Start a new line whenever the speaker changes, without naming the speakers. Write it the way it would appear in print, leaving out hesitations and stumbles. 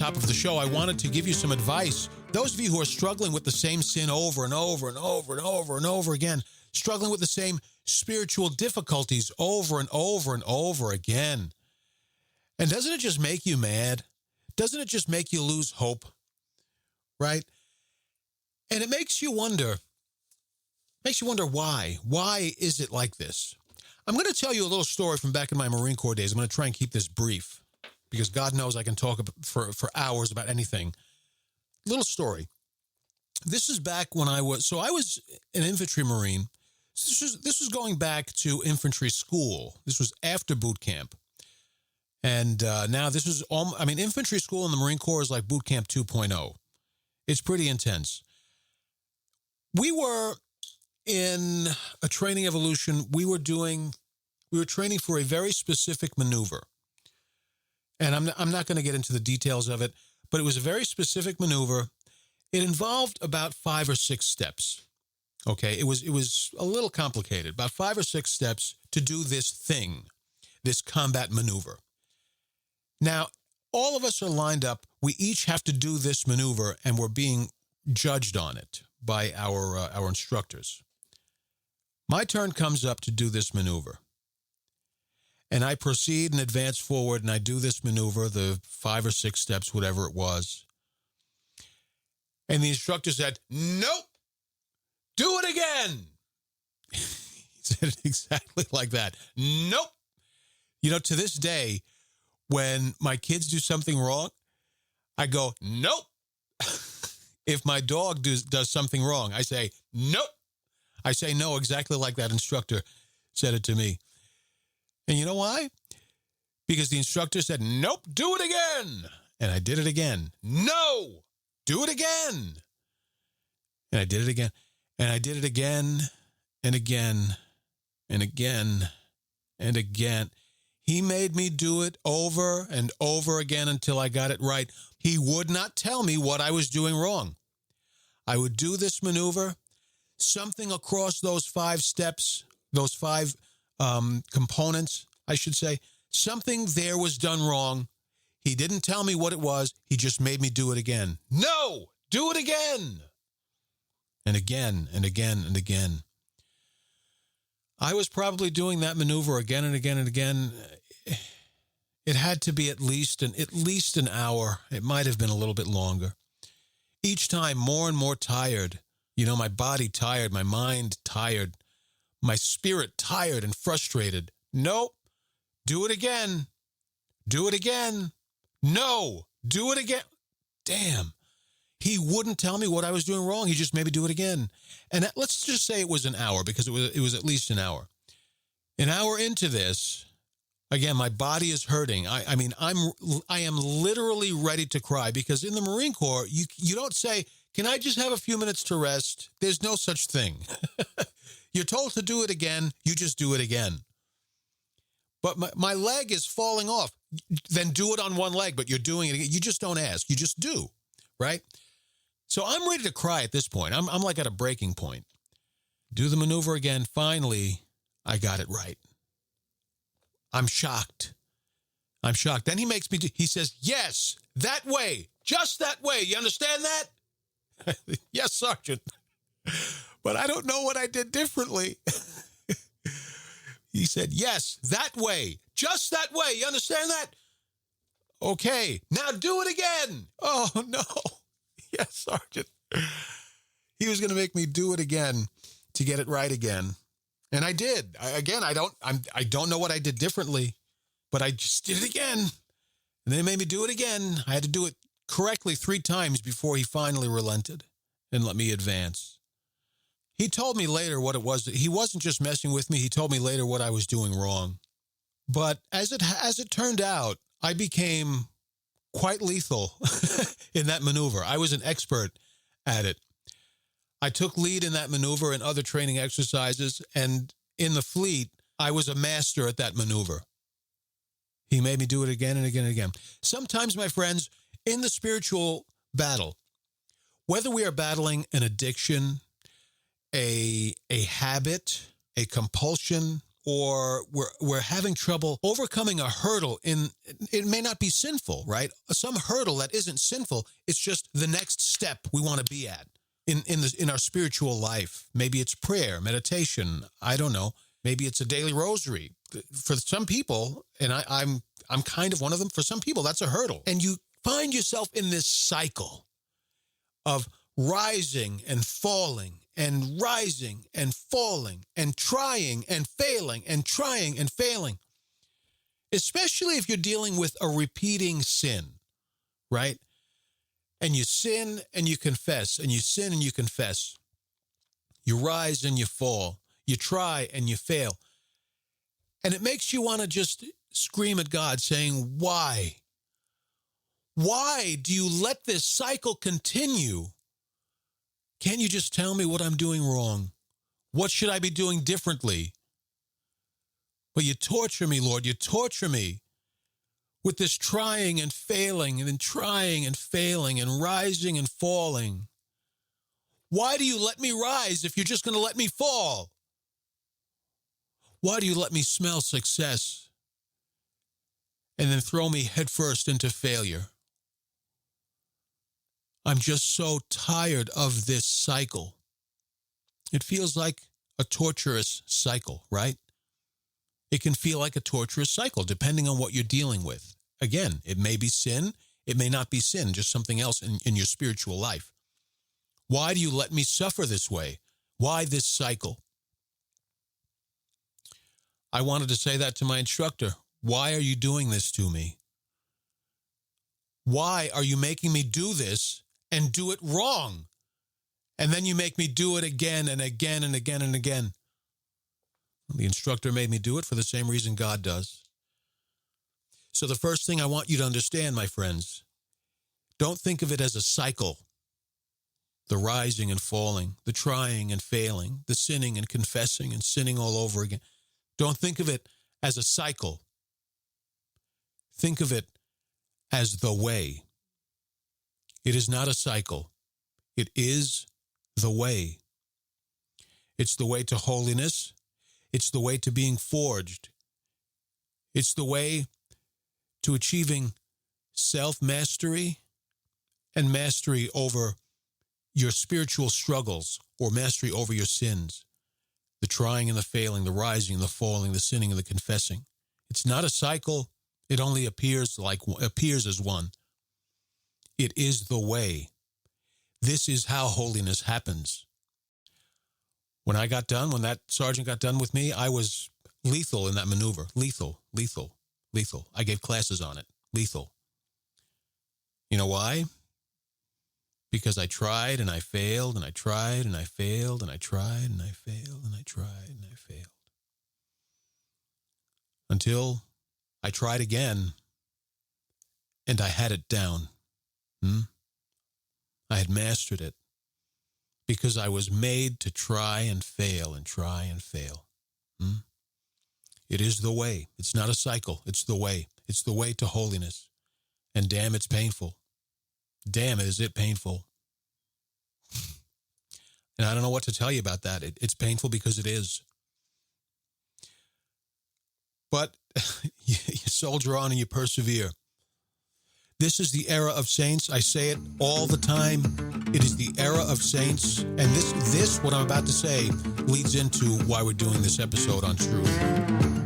top of the show, I wanted to give you some advice. Those of you who are struggling with the same sin over and over and over and over and over again, struggling with the same spiritual difficulties over and over and over again. And doesn't it just make you mad? Doesn't it just make you lose hope? Right? And it makes you wonder why. Why is it like this? I'm going to tell you a little story from back in my Marine Corps days. I'm going to try and keep this brief because God knows I can talk for hours about anything. Little story. This is back when I was an infantry Marine. This was going back to infantry school. This was after boot camp. And now this is, infantry school in the Marine Corps is like boot camp 2.0. It's pretty intense. We were in a training evolution. We were training for a very specific maneuver. And I'm not going to get into the details of it, but it was a very specific maneuver. It involved about 5 or 6 steps. Okay, it was a little complicated, about 5 or 6 steps to do this thing, this combat maneuver. Now, all of us are lined up. We each have to do this maneuver, and we're being judged on it by our instructors. My turn comes up to do this maneuver. And I proceed and advance forward, and I do this maneuver, the 5 or 6 steps, whatever it was. And the instructor said, "Nope, do it again." He said it exactly like that. Nope. To this day, when my kids do something wrong, I go, "Nope." If my dog does something wrong, I say, "Nope." I say no exactly like that instructor said it to me. And you know why? Because the instructor said, "Nope, do it again." And I did it again. "No, do it again." And I did it again. And I did it again and again and again and again. He made me do it over and over again until I got it right. He would not tell me what I was doing wrong. I would do this maneuver. Something across those 5 steps, those 5 components, I should say, something there was done wrong. He didn't tell me what it was. He just made me do it again. "No, do it again." And again and again and again. I was probably doing that maneuver again and again and again. It had to be at least an hour. It might have been a little bit longer. Each time more and more tired. My body tired, my mind tired, my spirit tired and frustrated. "Nope, do it again. Do it again. No, do it again." Damn. He wouldn't tell me what I was doing wrong. He just made me do it again. And let's just say it was an hour, because it was at least an hour. An hour into this, again, my body is hurting. I am literally ready to cry, because in the Marine Corps, you don't say, "Can I just have a few minutes to rest?" There's no such thing. You're told to do it again. You just do it again. But my leg is falling off. Then do it on one leg, but you're doing it again. You just don't ask. You just do, right? So I'm ready to cry at this point. I'm like at a breaking point. Do the maneuver again. Finally, I got it right. I'm shocked. Then he makes me he says, "Yes, that way, just that way. You understand that?" "Yes, Sergeant. But I don't know what I did differently." He said, "Yes, that way, just that way. You understand that?" "Okay, now do it again." "Oh, no." "Yes, Sergeant." He was going to make me do it again to get it right again. And I did. I don't know what I did differently, but I just did it again. And then he made me do it again. I had to do it correctly 3 times before he finally relented and let me advance. He told me later what it was. He wasn't just messing with me. He told me later what I was doing wrong. But as it turned out, I became quite lethal in that maneuver. I was an expert at it. I took lead in that maneuver and other training exercises, and in the fleet, I was a master at that maneuver. He made me do it again and again and again. Sometimes, my friends, in the spiritual battle, whether we are battling an addiction, a habit, a compulsion, or we're having trouble overcoming a hurdle it may not be sinful, right? Some hurdle that isn't sinful. It's just the next step we want to be at in our spiritual life. Maybe it's prayer, meditation. I don't know. Maybe it's a daily rosary. For some people, and I'm kind of one of them, for some people, that's a hurdle. And you find yourself in this cycle of rising and falling and rising and falling and trying and failing and trying and failing, especially if you're dealing with a repeating sin, right? And you sin and you confess, and you sin and you confess. You rise and you fall. You try and you fail. And it makes you want to just scream at God saying, why? Why do you let this cycle continue? Can't you just tell me what I'm doing wrong? What should I be doing differently? But you torture me, Lord. You torture me with this trying and failing and then trying and failing and rising and falling. Why do you let me rise if you're just going to let me fall? Why do you let me smell success and then throw me headfirst into failure? I'm just so tired of this cycle. It feels like a torturous cycle, right? It can feel like a torturous cycle depending on what you're dealing with. Again, it may be sin. It may not be sin, just something else in your spiritual life. Why do you let me suffer this way? Why this cycle? I wanted to say that to my instructor. Why are you doing this to me? Why are you making me do this and do it wrong? And then you make me do it again and again and again and again. The instructor made me do it for the same reason God does. So the first thing I want you to understand, my friends, don't think of it as a cycle. The rising and falling, the trying and failing, the sinning and confessing and sinning all over again. Don't think of it as a cycle. Think of it as the way. It is not a cycle. It is the way. It's the way to holiness. It's the way to being forged. It's the way to achieving self-mastery and mastery over your spiritual struggles or mastery over your sins. The trying and the failing, the rising and the falling, the sinning and the confessing. It's not a cycle. It only appears as one. It is the way. This is how holiness happens. When that sergeant got done with me, I was lethal in that maneuver. Lethal. I gave classes on it. Lethal. You know why? Because I tried and I failed and I tried and I failed and I tried and I failed and I tried and I failed. Until I tried again and I had it down. I had mastered it because I was made to try and fail and try and fail. It is the way. It's not a cycle. It's the way. It's the way to holiness. And damn, it's painful. Damn, is it painful. And I don't know what to tell you about that. It's painful because it is. But you soldier on and you persevere. This is the era of saints. I say it all the time. It is the era of saints. And this, what I'm about to say, leads into why we're doing this episode on truth.